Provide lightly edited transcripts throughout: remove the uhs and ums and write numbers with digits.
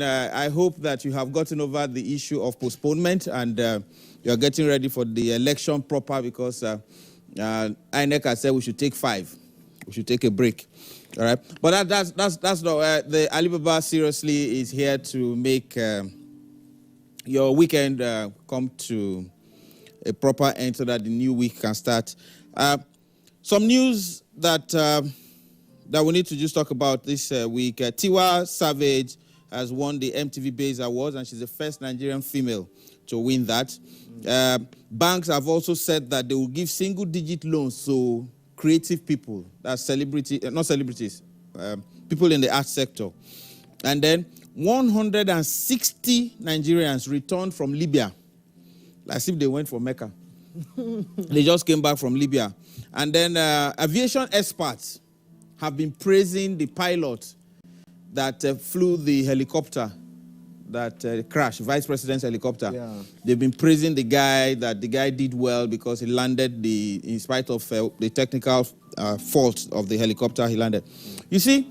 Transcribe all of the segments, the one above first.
I hope that you have gotten over the issue of postponement and you're getting ready for the election proper because INEC has said we should take 5. We should take a break. All right. But that's not the Alibaba seriously is here to make your weekend come to a proper end so that the new week can start. Some news that that we need to just talk about this week. Tiwa Savage has won the MTV Base Awards, and she's the first Nigerian female to win that. Banks have also said that they will give single-digit loans to creative people, that's not celebrities, people in the art sector. And then 160 Nigerians returned from Libya, as if they went for Mecca. They just came back from Libya. And then aviation experts have been praising the pilot that flew the helicopter that crashed, Vice President's helicopter. Yeah. They've been praising the guy, that the guy did well because he landed in spite of the technical fault of the helicopter he landed. You see,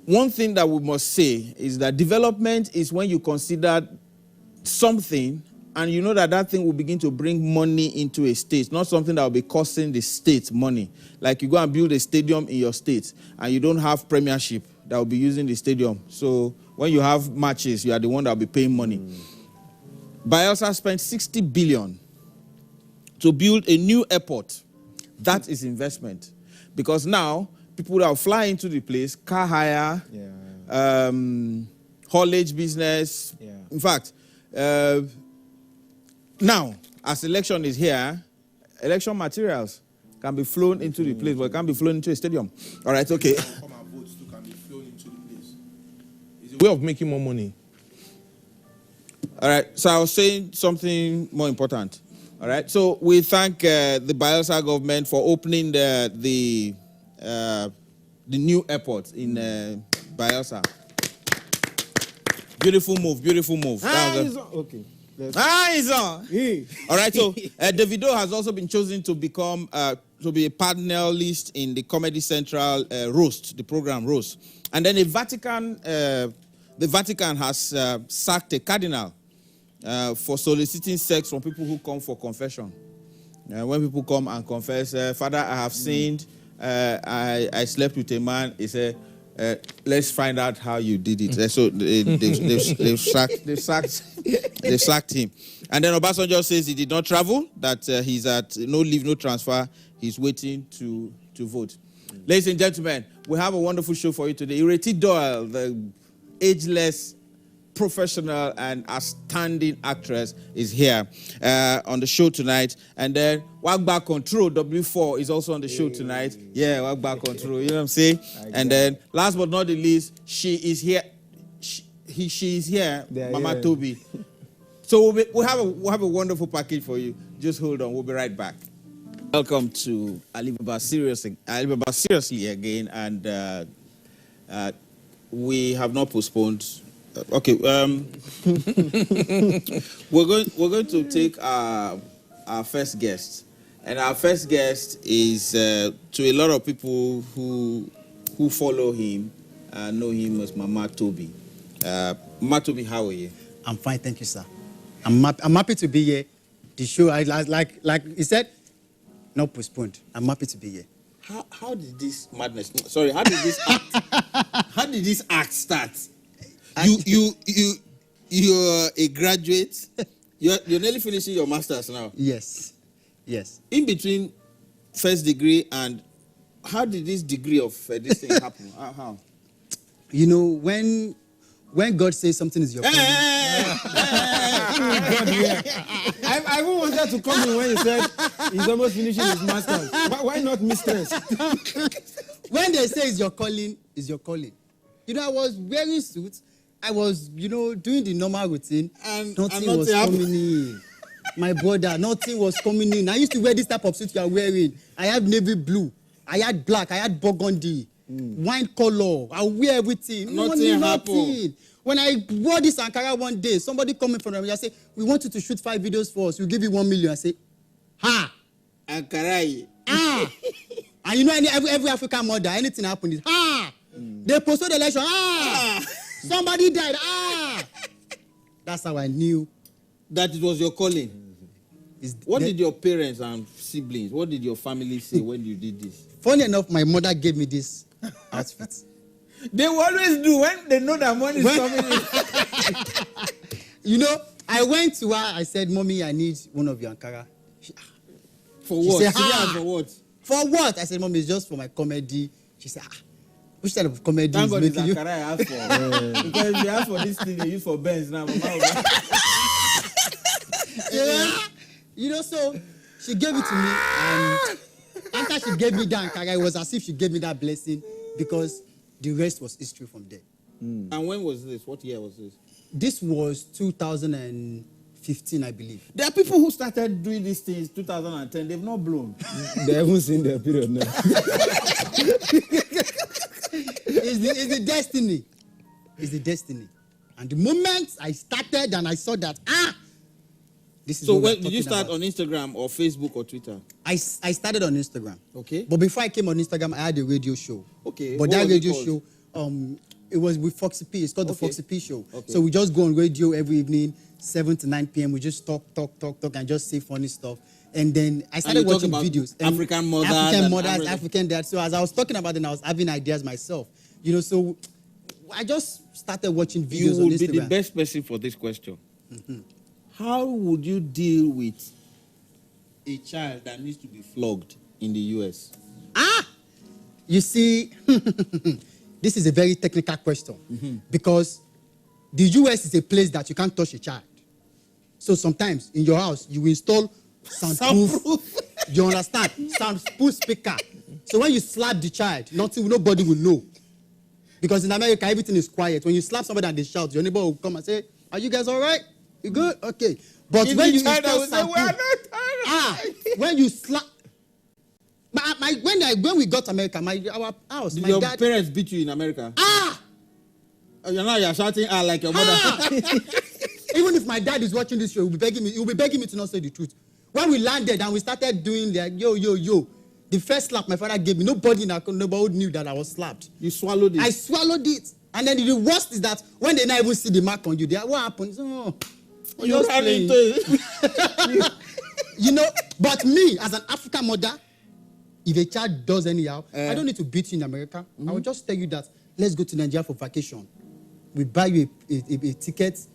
one thing that we must say is that development is when you consider something and you know that that thing will begin to bring money into a state, not something that will be costing the state money. Like you go and build a stadium in your state and you don't have premiership that will be using the stadium. So when you have matches, you are the one that will be paying money. Bayelsa spent 60 billion to build a new airport. That is investment. Because now, people that will fly into the place, car hire, haulage business. Yeah. In fact, now, as election is here, election materials can be flown into the place, but it can't be flown into a stadium. All right, okay. Come and votes too can be flown into the place. It's a way of making more money. All right, so I was saying something more important. All right, so we thank the Bayelsa government for opening the new airport in Bayelsa. Beautiful move, beautiful move. Okay. It's on. All right, so Davido has also been chosen to become to be a panelist in the Comedy Central Roast, the program Roast. And then the Vatican has sacked a cardinal for soliciting sex from people who come for confession. When people come and confess, Father, I have sinned, I slept with a man, he said, let's find out how you did it. So they've sacked him. And then Obasanjo says he did not travel, that he's at no leave, no transfer. He's waiting to vote. Ladies and gentlemen, we have a wonderful show for you today. Ireti Doyle, the ageless, professional, and outstanding actress, is here on the show tonight. And then Wagba Control, W4, is also on the show tonight. Yeah, Wagba Control, you know what I'm saying? And then, last but not the least, she is here. She is here, Mama Toby. So we'll have a wonderful package for you. Just hold on, we'll be right back. Welcome to Alibaba Seriously again, and we have not postponed. Okay, we're going to take our first guest, and our first guest is to a lot of people who follow him, know him as Mama Toby. Mama Toby, how are you? I'm fine, thank you, sir. I'm happy to be here. The show, like he said, not postponed. I'm happy to be here. How did this madness? Sorry, how did this act? How did this act start? You're a graduate. You're nearly finishing your master's now. Yes. In between first degree and how did this degree of this thing happen? How? You know, when God says something is your calling. I even wanted to come in when you said he's almost finishing his master's. Why not mistress? When they say it's your calling, it's your calling. You know, I was wearing suits. I was, doing the normal routine. And nothing was coming in. My brother, nothing was coming in. I used to wear this type of suit you are wearing. I had navy blue. I had black. I had burgundy. Wine color. I wear everything. Nothing. When I wore this Ankara one day, somebody coming from me, I say, we want you to shoot 5 videos for us. We'll give you 1 million. I say, ha! Ankara. And you know, every African mother, anything happens, ha! They postpone the election, ha! Somebody died. That's how I knew that it was your calling. What did your parents and siblings, what did your family say when you did this? Funny enough, my mother gave me this outfit. They will always do when they know that money is coming in. You know, I went to her, I said, Mommy, I need one of your Ankara. For what? Said, for what? For what? I said, Mommy, it's just for my comedy. She said, which type of comedy Thank is God making you? Ankara I asked for. Because if you ask for this thing, they use for Benz now. Yeah. You know, so she gave it to me, and after she gave me that Ankara, it was as if she gave me that blessing, because the rest was history from there. And when was this? What year was this? This was 2015, I believe. There are people who started doing these things 2010. They've not blown. They haven't seen their period now. It's the destiny. It's the destiny. And the moment I started and I saw that, this is So what we're did you talking start about. on Instagram or Facebook or Twitter? I started on Instagram. Okay. But before I came on Instagram, I had a radio show. Okay. But What that was it radio called? show, it was with Foxy P. It's called the Okay. Foxy P Show. Okay. So we just go on radio every evening, 7 to 9 p.m. We just talk, and just say funny stuff. And then I started you talk watching about videos. And African mothers African and mothers, everything. African dads. So as I was talking about it, I was having ideas myself. You know, so I just started watching videos You on would be the Instagram. best person for this question. How would you deal with a child that needs to be flogged in the US? You see, this is a very technical question, because the US is a place that you can't touch a child. So sometimes in your house, you install soundproof. You understand? Soundproof speaker. So when you slap the child, nobody will know. Because in America, everything is quiet. When you slap somebody and they shout, your neighbor will come and say, "Are you guys all right? You good? Okay." But If when the you child install will say, "We are soundproof, not when you slap, when we got to America, our house, Did my your dad, parents beat you in America? You're shouting like your mother. Even if my dad is watching this show, he'll be begging me to not say the truth. When we landed and we started doing like yo, the first slap my father gave me, nobody in our neighborhood knew that I was slapped. You swallowed it. I swallowed it. And then the worst is that when they not even see the mark on you, what happened? You just ran playing. into it. You know, but me as an African mother, if a child does anyhow, I don't need to beat you in America. I will just tell you that let's go to Nigeria for vacation. We buy you a ticket,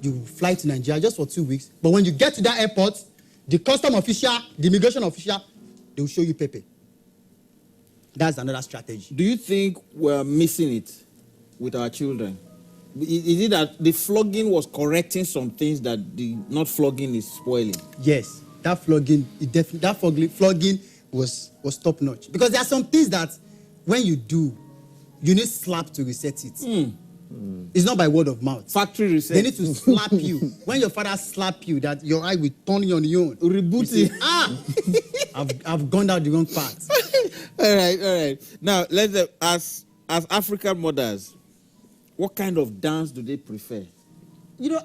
you fly to Nigeria just for 2 weeks. But when you get to that airport, the custom official, the immigration official, they will show you paper. That's another strategy. Do you think we're missing it with our children? Is it that the flogging was correcting some things that the not flogging is spoiling? Yes, that flogging, flogging was top notch. Because there are some things that when you do, you need slap to reset it. It's not by word of mouth. Factory reset. They need to slap you. When your father slap you, that your eye will turn on your own. Reboot it. I've gone down the wrong path. All right. Now, let's as African mothers, what kind of dance do they prefer? You know,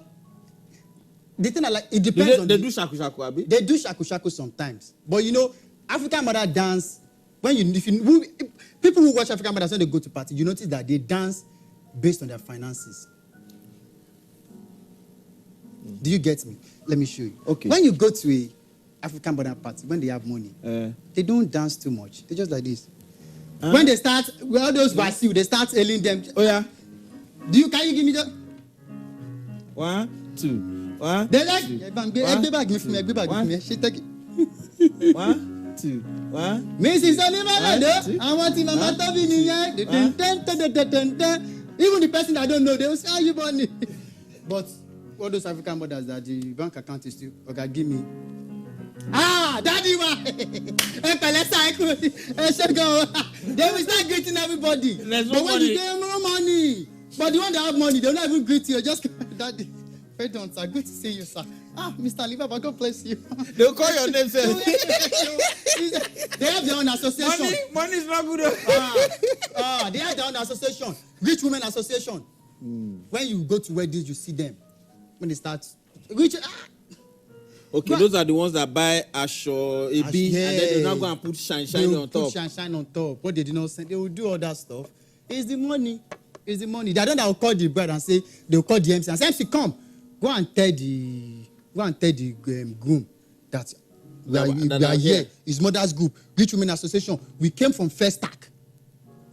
the thing I like, it depends on they do shaku shaku, abi? They do shaku shaku sometimes. But you know, African mother dance, people who watch African mothers when they go to party, you notice that they dance based on their finances. Do you get me? Let me show you. Okay. When you go to a African mother party, when they have money, they don't dance too much. They just like this. When they start, all those Vasil, they start hailing them. Oh yeah. Can you give me that? 1, 2, 1. They like. Two. She take it. 1, 2, 1. Mrs. Oliver, Two. I want him, Mama Toby, even the person I don't know, they will say, "Are you money?" But all those African mothers that the bank account is still, okay, give me. Daddy, they will start greeting everybody. There's no But when money. you get no money, but the one that have money, they'll not even greet you. Just Daddy, pardon, sir, good to see you, sir. Mr. Alibaba, God bless you. They'll call your name, sir. They have their own association. Money is not good. They have their own association. Rich Women Association. When you go to weddings, you see them. When they start, Okay, those are the ones that buy asho, a bee, and then they're not going to put shine they will on top. Put shine on top. What they did not send, they will do all that stuff. It's the money. It's the money. They don't that will call the bride and say, they'll call the MC and say, MC, come. Go and tell the groom that we are here. His mother's group, Rich Women Association. We came from First Stack.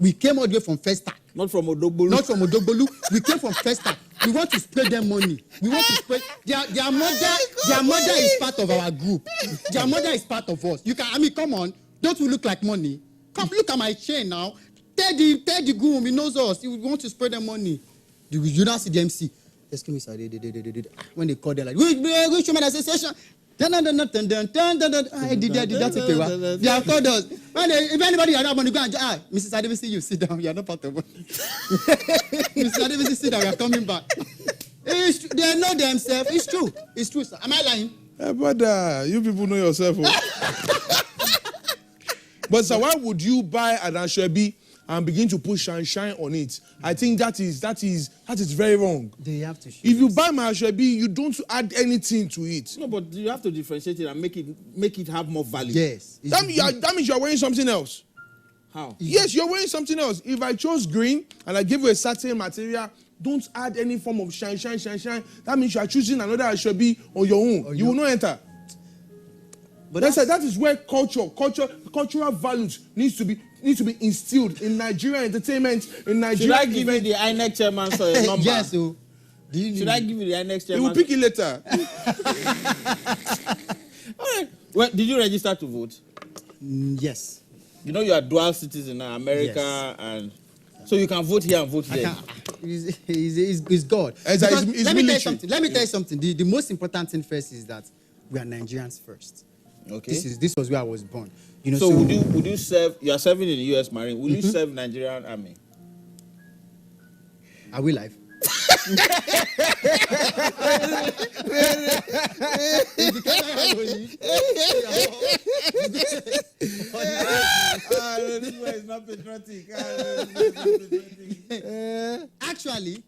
We came all the way from First Stack. Not from Odogbolu. Not from Odogbolu. We came from First Stack. We want to spread them money. We want to spread their mother is part of our group. Their mother is part of us. Come on. Don't we look like money? Come look at my chain now. Tell the groom, he knows us. We want to spread them money. You don't see the MC. Excuse me, sir. When they call, they're like, Rich Women Association. They have called us. If anybody has that money, go and Mrs. Adebisi, you sit down. You are not part of it. Mrs. Adebisi, sit down. We are coming back. They know themselves. It's true. It's true, sir. Am I lying? But you people know yourself. But sir, why would you buy an Ashwebi and begin to put shine on it? I think that is very wrong. They have to. If you buy my Ashwebi, you don't add anything to it. No, but you have to differentiate it and make it have more value. Yes. That means you are wearing something else. How? Yes, you're wearing something else. If I chose green and I give you a certain material, don't add any form of shine. That means you are choosing another Ashwebi on your own. You will not enter. But that is where cultural values needs to be instilled in Nigerian entertainment, in Nigerian. Should I give you the INEC chairman for a number? Yes, so. Should I give you the INEC chairman? You will pick it later. All right. Well, did you register to vote? Yes. You know you are dual citizen now, America, and so you can vote here and vote there. It's God. Let me tell you something. The most important thing first is that we are Nigerians first. Okay. This was where I was born. So would you serve? You are serving in the U.S. Marine. Will you serve Nigerian Army? Are we live? This one is not patriotic. Actually,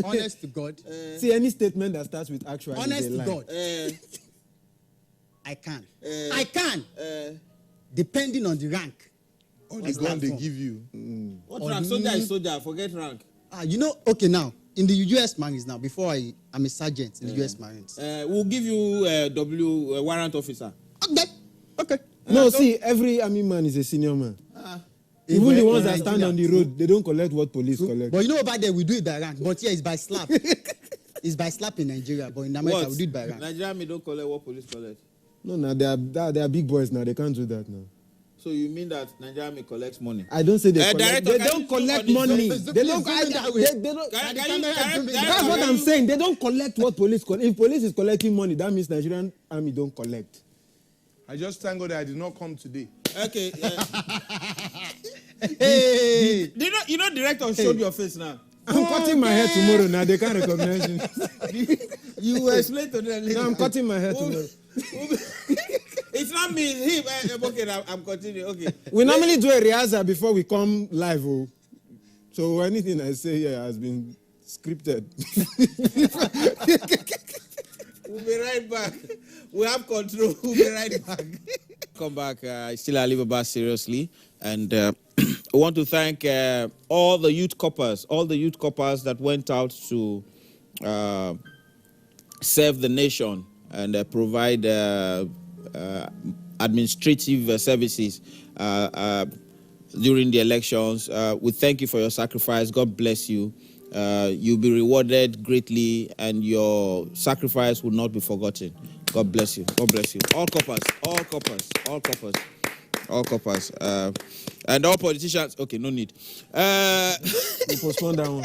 honest to God. See, any statement that starts with actually. Honest to God. I can. Depending on the rank. All the gun they give you. What rank? Soldier is soldier. Forget rank. Okay, now, in the U.S. Marines now, before I'm a sergeant in the U.S. Marines. We'll give you warrant officer. Okay. No, see, every army man is a senior man. Even the ones that stand on the road, they don't collect what police collect. But you know over there, we do it by rank. But here, it's by slap. It's by slap in Nigeria, but in America, we do it by rank. Nigerian don't collect what police collect. No, they are big boys now. They can't do that now. So you mean that Nigerian collects money? I don't say they collect. Director, they don't collect money. They don't. That's what I'm saying. They don't collect what police collect. If police is collecting money, that means Nigerian army don't collect. I just thank God that I did not come today. Okay. Hey. You know, director showed your face now. I'm cutting my hair tomorrow now. They can't recognize me. You will explain to them later. No, I'm cutting my hair tomorrow. It's not me, it's him. Okay, I'm continuing. Okay. We normally do a rehearsal before we come live. Oh. So anything I say here has been scripted. We'll be right back. We have control. We'll be right back. Come back. Still Alibaba seriously. And I want to thank all the youth corpers that went out to serve the nation and provide administrative services during the elections. We thank you for your sacrifice. God bless you. You'll be rewarded greatly, and your sacrifice will not be forgotten. God bless you. God bless you. All corpers. And all politicians. Okay, no need. We postpone that one.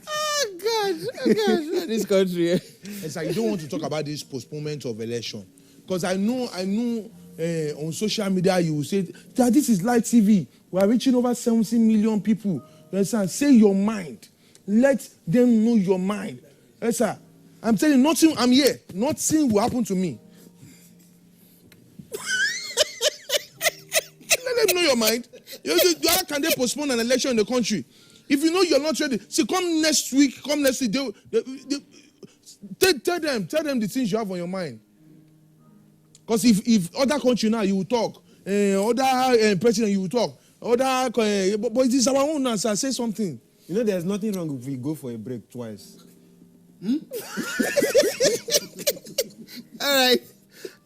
Oh God, this country. It's like you don't want to talk about this postponement of election, because I know on social media you will say that this is live TV. We are reaching over 70 million people. You understand? Say your mind. Let them know your mind. Yes, sir. I'm telling you, nothing. I'm here. Nothing will happen to me. Let them know your mind. How can they postpone an election in the country? If you know you're not ready, see, come next week, tell them the things you have on your mind. Because if other country now, you will talk, other president, you will talk. But it is our own now, sir. Say something. You know, there's nothing wrong if we go for a break twice. All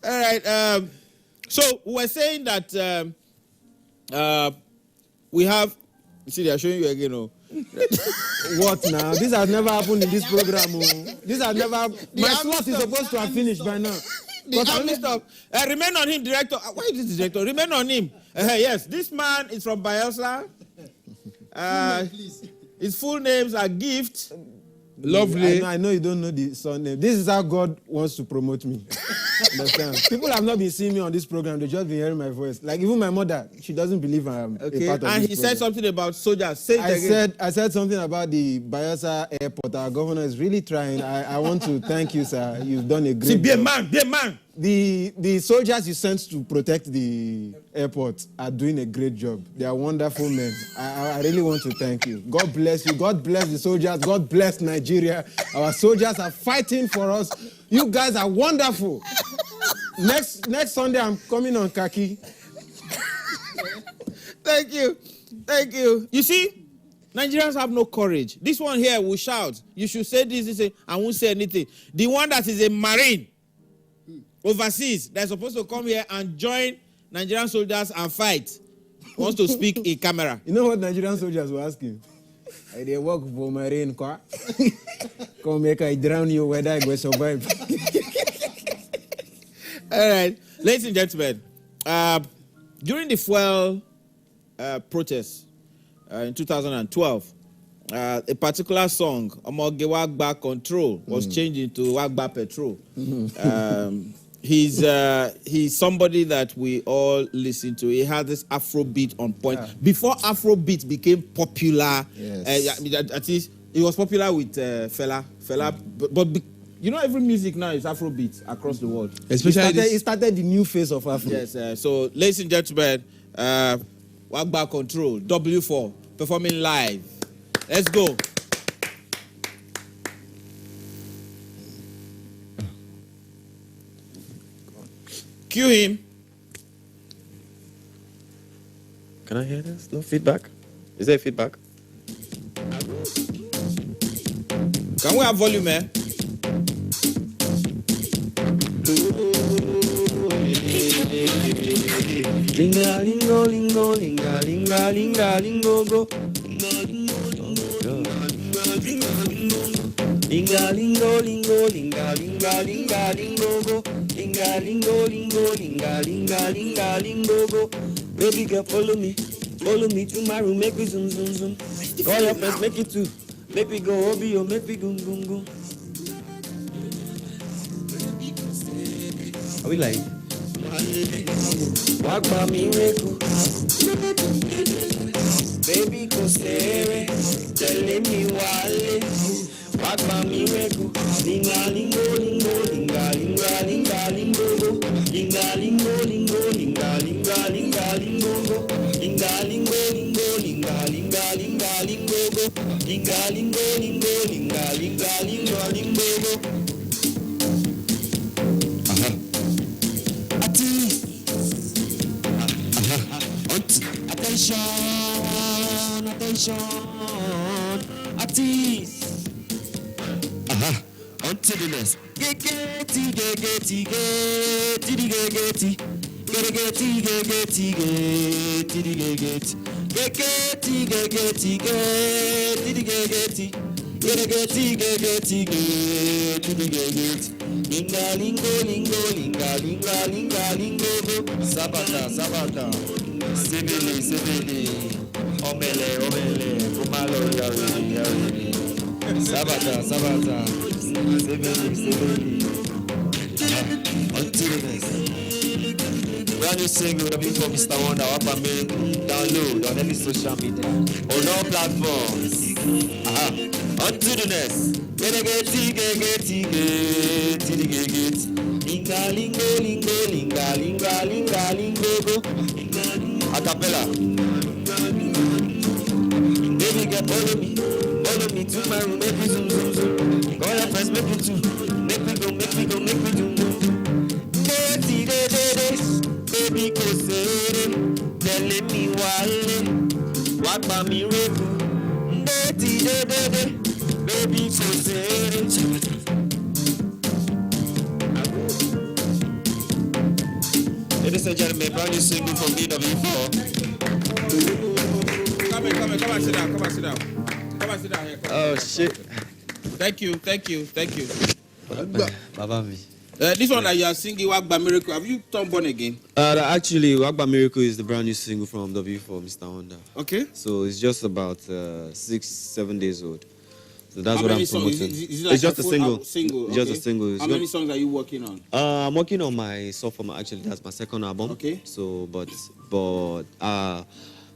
right. So we were saying that we have. You see, they are showing you again. Oh. What now? This has never happened in this program. Oh. This has never. My slot is supposed to have finished by now. But remain on him, director. Why is this director? Remain on him. Yes, this man is from Bayelsa. His full names are Gift. Lovely. I know you don't know the surname. This is how God wants to promote me. Understand? People have not been seeing me on this program. They've just been hearing my voice. Like even my mother, she doesn't believe I'm a part of this program. And he said something about soldiers. Say it again. I said something about the Bayelsa airport. Our governor is really trying. I want to thank you, sir. You've done a great job. Be a man. The soldiers you sent to protect the airport are doing a great job. They are wonderful men. I really want to thank you. God bless you. God bless the soldiers. God bless Nigeria. Our soldiers are fighting for us. You guys are wonderful. Next Sunday, I'm coming on khaki. Thank you. You see, Nigerians have no courage. This one here will shout. You should say this, I won't say anything. The one that is a Marine overseas that's supposed to come here and join Nigerian soldiers and fight wants to speak in camera. You know what Nigerian soldiers were asking? They work for Marine car. Come make I drown you whether I go survive. All right, ladies and gentlemen, during the fuel protests in 2012, a particular song, Omoge Wagba Control, was changed into Wagba Petrol. He's somebody that we all listen to. He had this Afrobeat on point. Yeah. Before Afrobeat became popular, yes. At least it was popular with Fela, but you know every music now is Afrobeat across the world. Especially it started the new phase of Afro. Yes, so ladies and gentlemen, Wagba Control, W4, performing live. Let's go. Cue him. Can I hear this? No feedback? Is there feedback? Can we have volume, eh? Linga lingo lingo linga linga linga lingo go. Linga lingo lingo linga linga linga lingo go. Linga lingo lingo linga linga linga lingo go. Baby girl, follow me to my room, make me zoom zoom zoom. Call your friends, make it two, make me go Obio, make me go go go. Are we live? Wagba mi reku, baby go stay, tell me wale. Wagba mi reku, linga lingo lingo linga linga linga lingo go, linga lingo lingo linga linga linga lingo go, linga lingo lingo linga linga linga lingo go, linga lingo lingo linga linga linga lingo go. Attention, artist. On to the next. Gegeti. Linga lingo lingo linga linga linga lingo. Sabata. Sibili. Omele, kumalo yari. Sabata. Sibili. Until the next. Brand new single, the people Mr. Wonder, download on any social media, on all platforms. Until the next. Gegeti. Linga lingo go. Acapella. Baby girl, follow me to my room, make me zoom. Call your friends, make me two, make me go zoom. Baby go say, tell me why. wagba miracle. Ndeti de, baby kosere. Ladies and gentlemen, brand new single from BW4. Come and sit down. Come and sit down. Come and sit down here. Oh shit. Thank you. Baba me. This one that you are singing, Wagba Miracle, have you turned born again? Actually, Wagba Miracle is the brand new single from W4, Mr. Honda. Okay. So it's just about 6-7 days old. So that's How what many I'm promoting. songs? Is it like It's just a full single. single. It's just okay. a single. It's How many songs are you working on? I'm working on my sophomore. Actually, that's my second album. Okay. So, but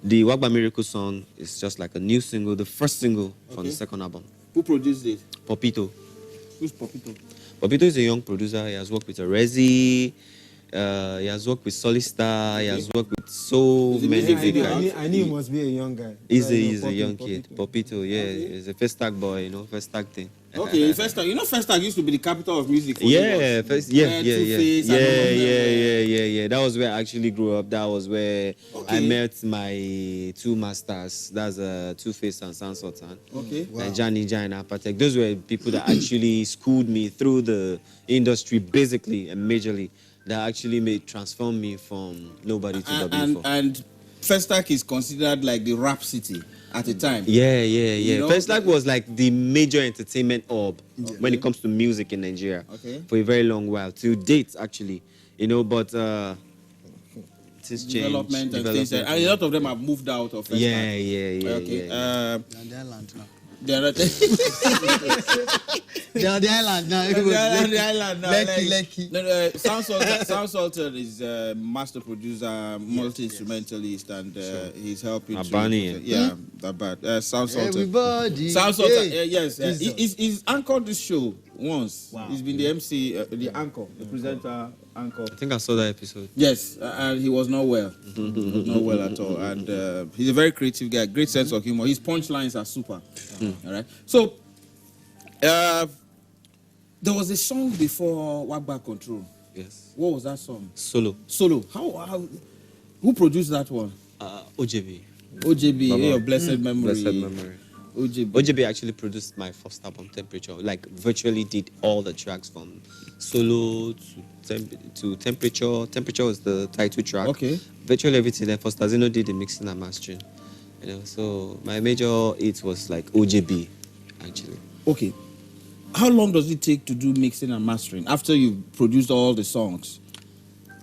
the Wagba Miracle song is just like a new single, the first single from the second album. Who produced it? Popito. Who's Popito? Popito is a young producer. He has worked with Rezi. He has worked with Solistar. He has worked with so many big guys. I knew he must be a young guy. He's a young kid. Popito, yeah. He's a first tag boy, first tag thing. Okay, First Tag. First Tag used to be the capital of music. For Yeah, Lagos. yeah. That was where I actually grew up. That was where I met my two masters. That's Two-Face and Sound Sultan. Okay. Johnny and Apatek. Those were people that actually schooled me through the industry, basically and majorly. That actually transformed me from nobody to W4. And First Tag is considered like the rap city at the time. Yeah. First Tag was like the major entertainment hub when it comes to music in Nigeria for a very long while, till date actually. But things change. Development and things. And a lot of them have moved out of First Tag. Yeah. Okay. They're on the island now. They're not. They're on the island now. They're on the island now. Lekki. No, Sound Sultan is a master producer, multi-instrumentalist, and he's helping. Abani. That bad. Sound Sultan. Everybody. Sound Sultan. Hey. Yes. He's anchored this show once. Wow. He's been the MC, the anchor, the presenter, anchor. I think I saw that episode. Yes, and he was not well. He was not well at all. And he's a very creative guy, great sense of humor. His punchlines are super. All right. So, there was a song before Wagba Control. Yes. What was that song? Solo. How who produced that one? OJB. OJB, your blessed memory. Blessed memory. OJB actually produced my first album, Temperature. Like, virtually did all the tracks from Solo to Temperature. Temperature was the title track. Okay. Virtually everything. Then first Azino did the mixing and mastering. So my major hit was like OJB, actually. Okay. How long does it take to do mixing and mastering after you've produced all the songs?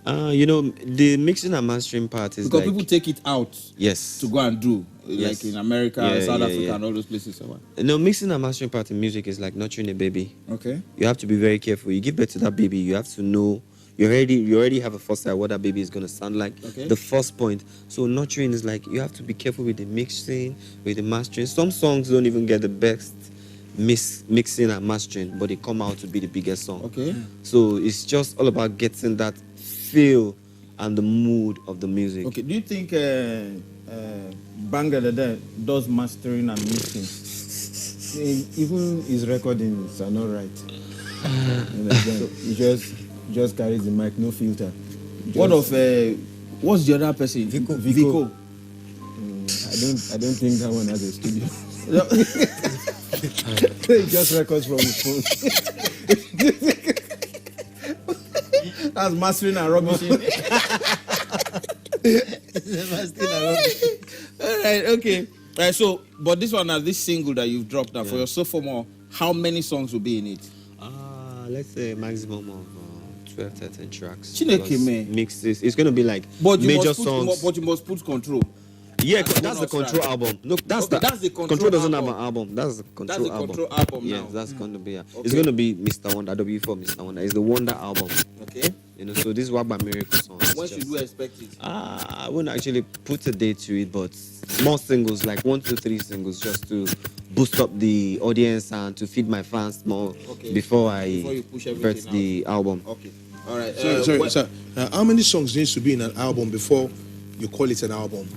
The mixing and mastering part is because like, people take it out to go and do, like in America, South Africa, and all those places. No, mixing and mastering part in music is like nurturing a baby. Okay. You have to be very careful. You give birth to that baby, you have to know. You already have a foresight what that baby is going to sound like. Okay. The first point. So nurturing is like you have to be careful with the mixing, with the mastering. Some songs don't even get the best mixing and mastering, but they come out to be the biggest song. Okay. So it's just all about getting that feel and the mood of the music. Okay. Do you think Bangladesh does mastering and mixing? Even his recordings are not right. He just carries the mic, no filter. What's the other person? Vico. I don't think that one has a studio. He just records from his phone. That's mastering and rubbishing. All right, okay. But this one, this single that you've dropped now for your sophomore, how many songs will be in it? Let's say maximum of 12, 13 tracks. Chineke me. Mixes. It's going to be like major songs. But you must put Control. Yeah, that's the Control album. Look, that's the Control doesn't have an album. That's the Control album. Control album now. Yes, that's going to be. It's going to be Mr. Wonder, W4 Mr. Wonder. It's the Wonder album. Okay. So this is Wagba Miracle song. When should we expect it? I wouldn't actually put a date to it, but more singles, like 1, 2, 3 singles, just to boost up the audience and to feed my fans more before you push the album. Okay. All right. Sorry. How many songs needs to be in an album before you call it an album?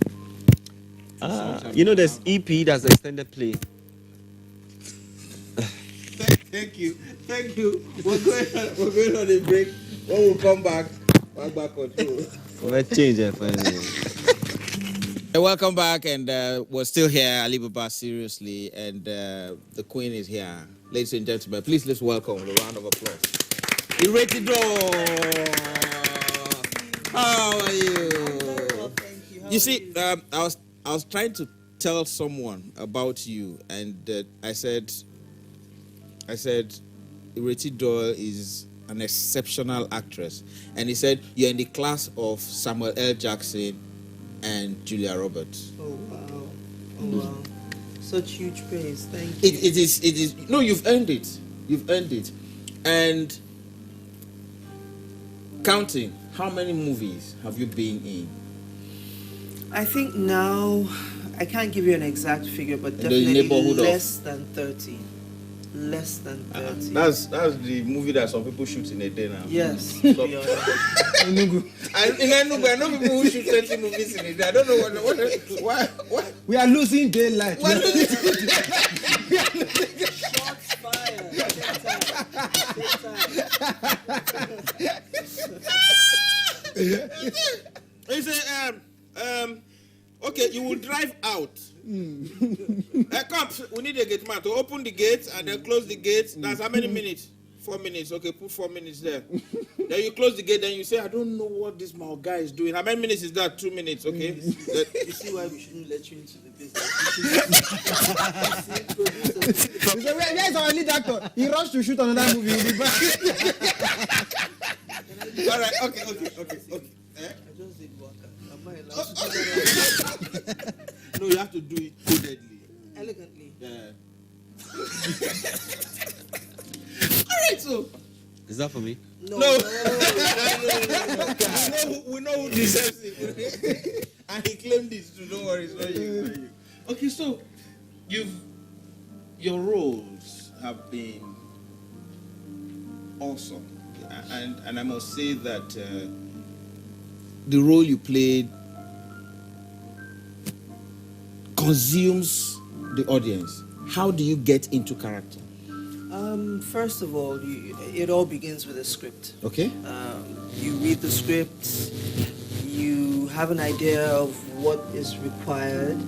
There's EP, that's extended play. Thank you. We're going on a break. When we come back, Control. Let's change it for anything. Welcome back, and we're still here, Alibaba, seriously, and the Queen is here. Ladies and gentlemen, please let's welcome with a round of applause. Iretido! How are you? Well, thank you. You see, I was trying to tell someone about you, and I said, Iretido is an exceptional actress, and he said you're in the class of Samuel L. Jackson and Julia Roberts. Oh wow! Oh wow! Such huge praise. Thank you. It is. No, you've earned it. You've earned it. And counting, how many movies have you been in? I think now I can't give you an exact figure, but In the definitely neighborhood of- less than 30. Less than 30. That's the movie that some people shoot in a day now. Yes. To be honest. I know people who shoot 20 movies in a day. I don't know why. We are losing daylight. Shots fired. Take time. He said, okay, you will drive out. Cops, we need a gate man to open the gate and then close the gate. That's how many minutes? 4 minutes. Okay, put 4 minutes there. Then you close the gate, then you say, I don't know what this my guy is doing. How many minutes is that? 2 minutes, okay? You see why we shouldn't let you into the business? Where's our lead actor? He rushed to shoot another movie. He'll be back. All right, okay. I just did work. Am I allowed to do that? No, you have to do it codedly. Elegantly. Yeah. All right, so. Is that for me? No. No. We know who deserves it. And he claimed this too. Don't worry, it's not you. Okay, so your roles have been awesome, and I must say that the role you played consumes the audience. How do you get into character? First of all, it all begins with a script. Okay. You read the script, you have an idea of what is required.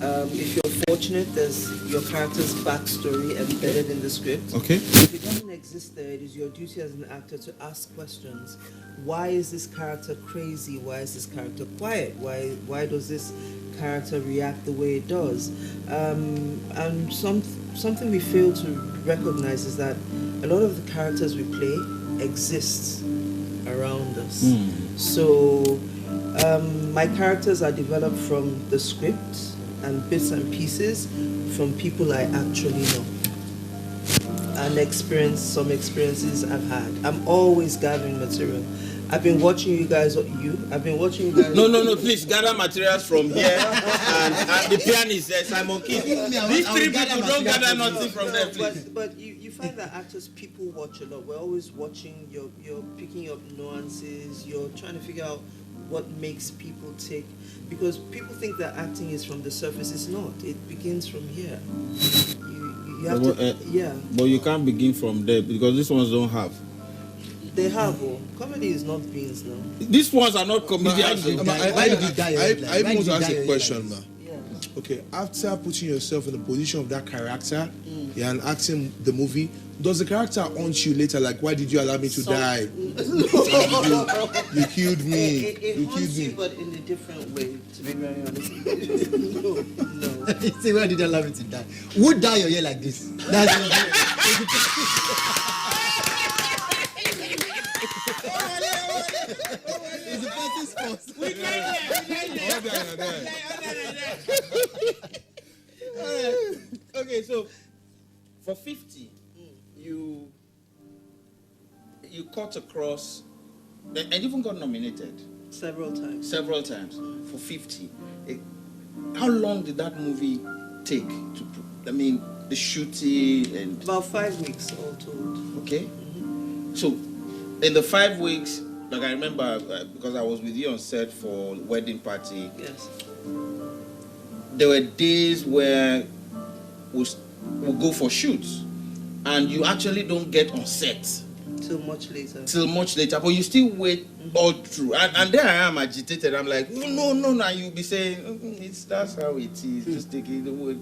If you're fortunate, there's your character's backstory embedded in the script. Okay. If it doesn't exist there, it is your duty as an actor to ask questions. Why is this character crazy? Why is this character quiet? Why does this character react the way it does? And something we fail to recognize is that a lot of the characters we play exist around us. So my characters are developed from the script and bits and pieces from people I actually know and some experiences I've had. I'm always gathering material. I've been watching you guys. I've been watching you guys. No, please gather materials from here and the pianist, Simon King. These three people don't gather nothing from them, please. But you find that actors, people watch a lot. We're always watching. You're picking up nuances. You're trying to figure out what makes people tick, because people think that acting is from the surface. It's not. It begins from here. You have to, yeah. But you can't begin from there because these ones don't have. They have. Comedy is not beans now. These ones are not comedians. Why did he die? I want to ask a question, man. Yeah. Okay, after putting yourself in the position of that character, yeah, and acting the movie, does the character haunt you later? Like, why did you allow me to die? You killed me. It You haunts killed you, me. but in a different way. To be very honest. No. See, why did you allow me to die? Who die your year like this? That's it's the person's fault. Okay, so for 50, you cut across and even got nominated Several times. for 50. How long did that movie take to? I mean, the shooting and About 5 weeks all told. okay. So in the 5 weeks, like I remember because I was with you on set for wedding party. Yes. There were days where we'll go for shoots, and you actually don't get on set Till much later. Till much later, but you still wait all through, and there I am agitated. I'm like, no, you'll be saying, that's how it is. Just take it away.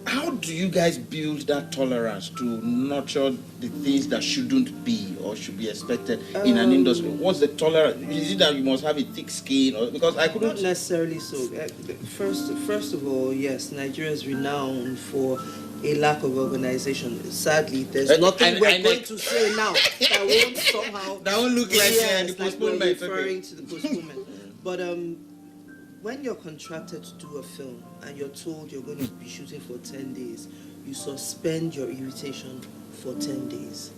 How do you guys build that tolerance to nurture the things that shouldn't be or should be expected in an industry? What's the tolerance? Is it that you must have a thick skin, or because I couldn't? Not necessarily so. First of all, yes, Nigeria is renowned for a lack of organization. Sadly, there's nothing we're going to say now that won't somehow that won't look like the like postponement. we're referring to the postponement. But when you're contracted to do a film and you're told you're going to be shooting for 10 days, you suspend your irritation for 10 days.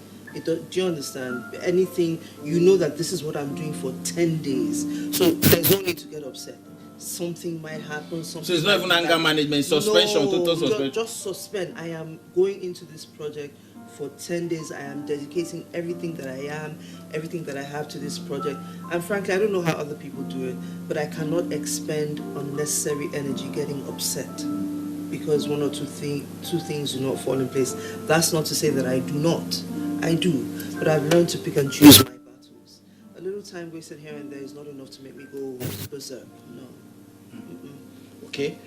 Do you understand? Anything, you know that this is what I'm doing for 10 days. So there's no need to get upset. Something might happen. So it's not even anger management, suspension, total suspension. Just suspend. I am going into this project for 10 days. I am dedicating everything that I am, everything that I have to this project. And frankly, I don't know how other people do it, but I cannot expend unnecessary energy getting upset because one or two things do not fall in place. That's not to say that I do not. I do. But I've learned to pick and choose my battles. A little time wasted here and there is not enough to make me go berserk. No. Okay.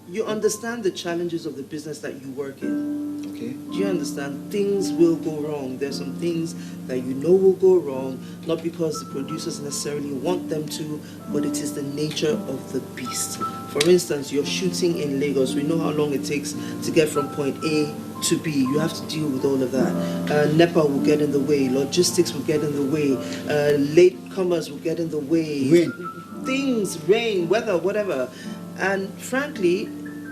You understand the challenges of the business that you work in. Okay. Do you understand? Things will go wrong. There's some things that you know will go wrong, not because the producers necessarily want them to, but it is the nature of the beast. For instance, you're shooting in Lagos. We know how long it takes to get from point A to B. You have to deal with all of that. NEPA will get in the way. Logistics will get in the way. Latecomers will get in the way. Rain, weather, whatever. And frankly,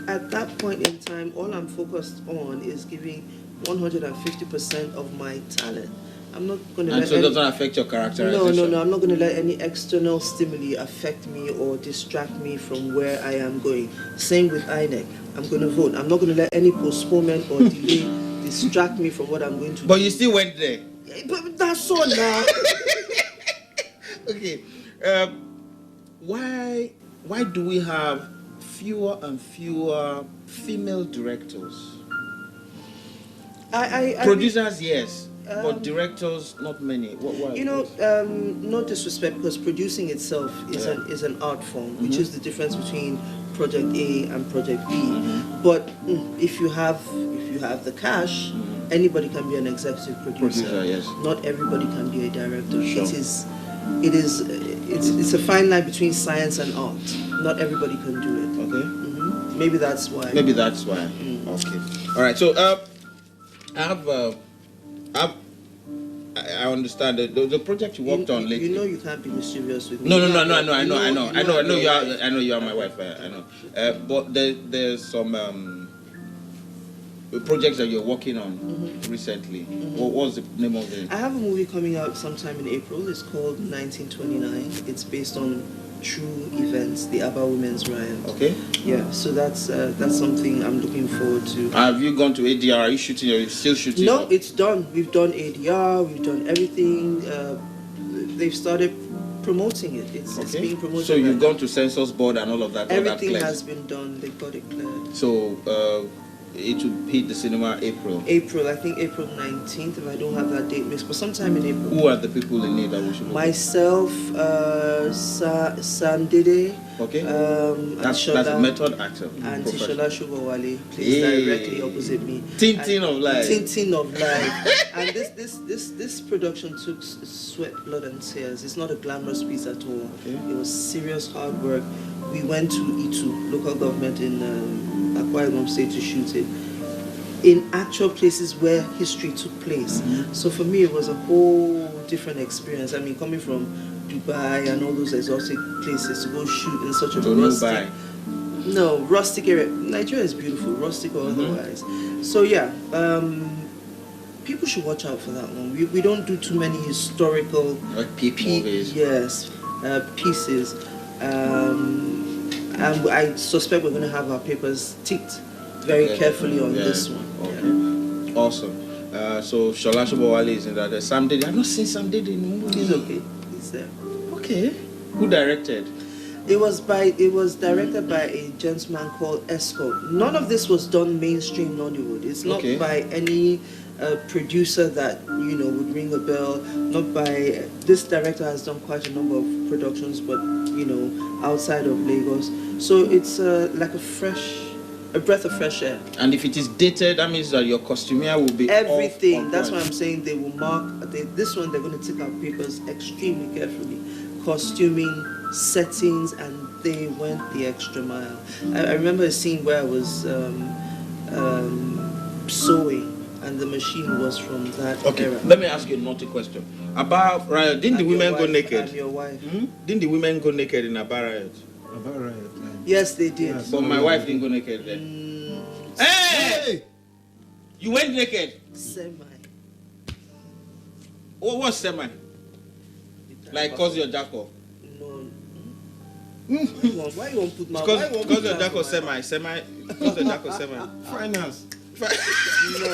at that point in time, all I'm focused on is giving 150% of my talent. I'm not going to let so it doesn't affect your characterization? No. I'm not going to let any external stimuli affect me or distract me from where I am going. Same with INEC. I'm going to vote. I'm not going to let any postponement or delay distract me from what I'm going to do. But you still went there? But that's all now. Okay. Why do we have fewer and fewer female directors? Producers, yes, but directors, not many. Why? No disrespect, because producing itself is an art form, which is the difference between Project A and Project B. But if you have the cash, anybody can be an executive producer. Yes. Not everybody can be a director. Sure. It's a fine line between science and art. Not everybody can do it. Okay. Maybe that's why. Okay. All right. So I understand the project you worked on lately. You know you can't be mischievous with me. No. I know you are my wife. I know. But there's some projects that you're working on recently. What was the name of it? I have a movie coming out sometime in April. It's called 1929. It's based on true events, the Aba Women's Riot. Okay. Yeah, so that's something I'm looking forward to. Have you gone to ADR? Are you shooting or are you still shooting? No, it's done. We've done ADR, we've done everything. They've started promoting it. It's being promoted. So you've gone to Census Board and all of that? Everything has been done. They got it cleared. So it will hit the cinema April? I think April 19th, if I don't have that date mixed, but sometime in April. Who are the people in it that we should look Myself, Sandide. Okay. That's a method actor. And Tishola Shubawale plays directly opposite me. Tintin of life. And this production took sweat, blood and tears. It's not a glamorous piece at all. Okay. It was serious hard work. We went to Itu, local government in Akwa Ibom State, to shoot it in actual places where history took place. So for me, it was a whole different experience. I mean, coming from Dubai and all those exotic places to go shoot in such a rustic area. Nigeria is beautiful, rustic or otherwise. So yeah, people should watch out for that one. We don't do too many historical movies. Yes, pieces. And I suspect we're going to have our papers ticked very carefully on this one. Okay. Yeah. Awesome. So Shola Shubawale is in that. Sam Dede. I've not seen Sam Dede in the movie. He's okay. He's there. Okay. Who directed? It was directed by a gentleman called Esco. None of this was done mainstream Nollywood. It's not by any producer that would ring a bell. Not by this director has done quite a number of productions, but outside of Lagos. So it's like a breath of fresh air. And if it is dated, that means that your costumier will be everything. That's why I'm saying they will mark. This one they're going to take out papers extremely carefully. Costuming, settings, and they went the extra mile. I remember a scene where I was sewing, and the machine was from that era. Let me ask you a naughty question. About riot, didn't the women go naked? I'm your wife. Didn't the women go naked in Aba riot? Yes, they did. But my wife didn't go naked then. Hey! You went naked? Semi. What's semi? Like cause your jack off? No. Why you won't put my? Cause your jack off semi. Cause your jack off semi. Finance. No.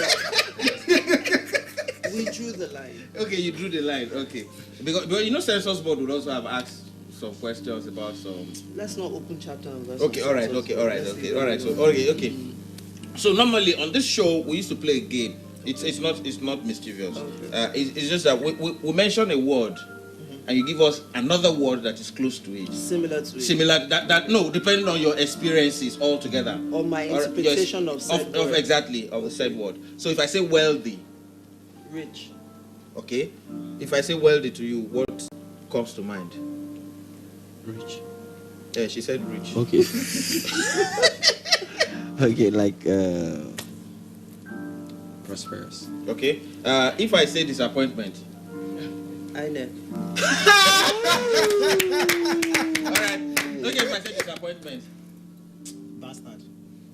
We drew the line. Okay, you drew the line. Okay, because Census Board would also have asked some questions about some. Let's not open chapter and verse. Okay, all right. So normally on this show we used to play a game. It's not mischievous. Okay. It's just that we mention a word, and you give us another word that is close to it. Similar to it. Similar depending on your experiences altogether. Or my interpretation of said word. Of the said word. So if I say wealthy, Rich. okay. If I say wealthy to you, what comes to mind? Rich. Yeah, she said rich. Okay. Okay, like prosperous. Okay. If I say disappointment. I know. Alright. Okay, if I say disappointment. Bastard.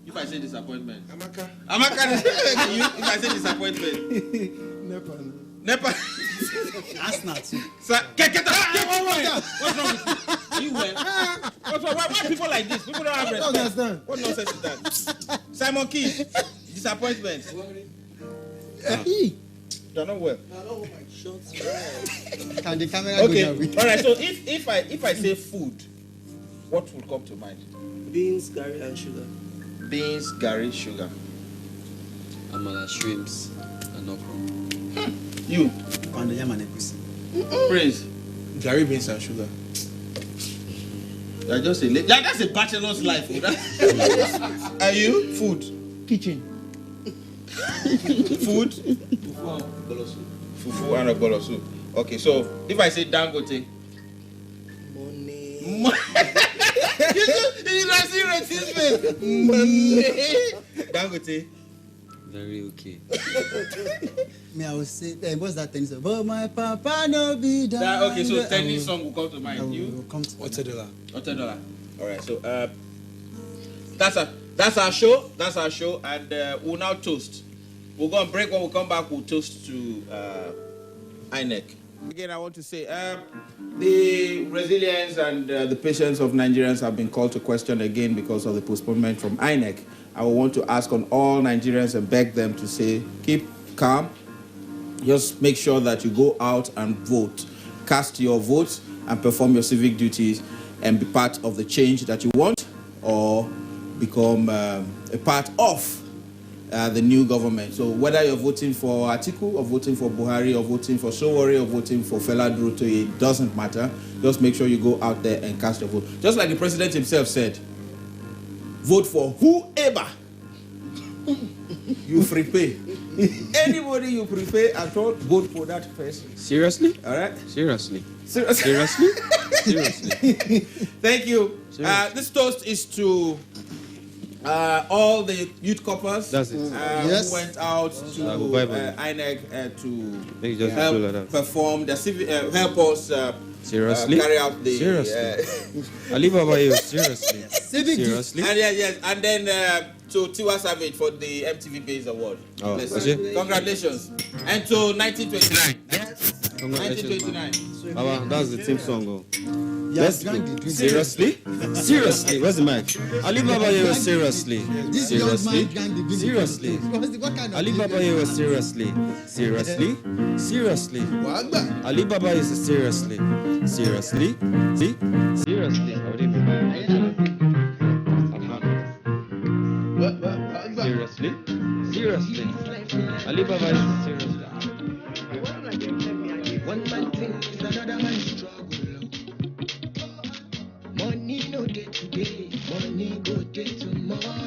If I say disappointment. Amaka. If I say disappointment. Nepa. That's not too. Sir, get up. What's wrong with you? You well? Why people like this? People don't have respect. What nonsense is that? Simon Key. Disappointment. You're not well. Can the camera Okay. go down? Alright, so if I say food, what will come to mind? Beans, curry, and sugar. Beans, garri, sugar. Amala, shrimps, and okra. You. Praise. Gary beans and sugar. You're just that's a bachelor's life. Are you? Food. Kitchen. Food. Fufu and a bowl of soup. Okay, so if I say Dangote. Money. You not see his face. Money. Dangote. Very okay. Me, I will say, what's that thing? But my papa no be that. Okay, so tennis song will come to mind. You? Come to $1. $10. All right, so that's our show. That's our show, and we'll now toast. We'll go on break. When we come back, we'll toast to INEC. Again, I want to say the resilience and the patience of Nigerians have been called to question again because of the postponement from INEC. I will want to ask on all Nigerians and beg them to say, keep calm. Just make sure that you go out and vote. Cast your votes and perform your civic duties and be part of the change that you want, or become a part of the new government. So whether you're voting for Atiku or voting for Buhari or voting for Sowore or voting for Fela Durotoye, it doesn't matter. Just make sure you go out there and cast your vote. Just like the president himself said, vote for whoever you prepare. Anybody you prepare at all, vote for that person. Seriously? All right? Seriously? Seriously? Seriously? Thank you. This toast is to all the youth corpers That's it. Yes. who went out to INEC to help perform the civic, help us Seriously? carry out the Seriously? Alibaba, you seriously? Seriously? and yes, and then to Tiwa Savage for the MTV Base Award. Oh, Bless was you. it? Congratulations. And to 1929. Congratulations, 1929. Baba, that's the team song. Oh. Let's go. Seriously? Seriously? Where's the mic? Alibaba Yeo, seriously. This young man Seriously? gang dey bring Seriously? what kind of Alibaba Yeo, seriously. Seriously? Seriously? wàá gbà. Alibaba is seriously. Seriously? See? Seriously? What do you mean? wàá gbà. Seriously? Seriously? Alibaba is seriously. One man thing is another man struggle. Money no day today, money go day tomorrow.